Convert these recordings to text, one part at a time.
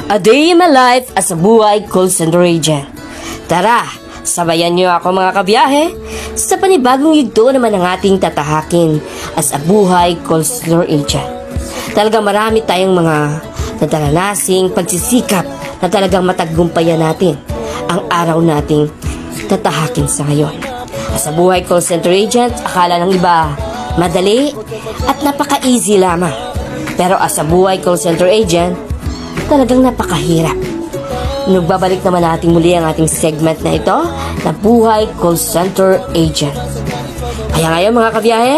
A day in my life as a buhay call center agent. Tara, sabayan niyo ako mga kabiyahe sa panibagong yugto naman ang ating tatahakin as a buhay call center agent. Talagang marami tayong mga nadaranasing pagsisikap na talagang matagumpayan natin ang araw nating tatahakin sa ngayon. As a buhay call center agent, akala ng iba madali at napaka-easy lamang. Pero as a buhay call center agent, talagang napakahirap. Nagbabalik naman natin muli ang ating segment na ito na Buhay Call Center Agent. Kaya ngayon mga kabiyahe,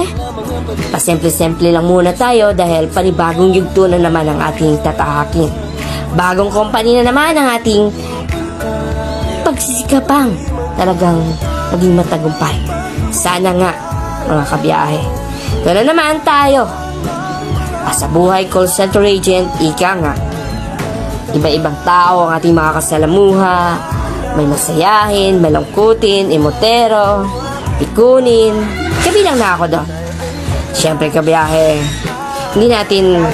pasimple-simple lang muna tayo dahil panibagong yugto na naman ang ating tatahakin. Bagong company na naman ang ating pagsisikapang talagang maging matagumpay. Sana nga mga kabiyahe. Ito na naman tayo. As a Buhay Call Center Agent, ika nga, iba-ibang tao ang ating makakasalamuha. May masayahin, malungkutin, emotero, pikunin. Kabilang na ako doon. Siyempre kabiyahe, hindi natin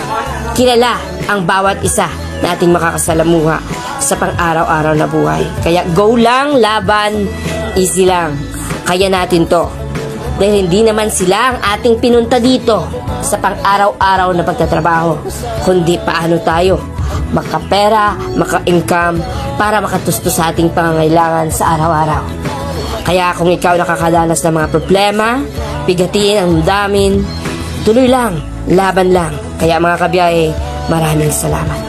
kilala ang bawat isa na ating makakasalamuha sa pang-araw-araw na buhay. Kaya go lang, laban, easy lang. Kaya natin to. Dahil hindi naman sila ang ating pinunta dito sa pang-araw-araw na pagtatrabaho, kundi paano tayo makapera, maka-income para makatusto sa ating pangangailangan sa araw-araw. Kaya kung ikaw nakakadanas ng mga problema, bigatiin ang damdamin, tuloy lang, laban lang. Kaya mga kabiyahe, maraming salamat.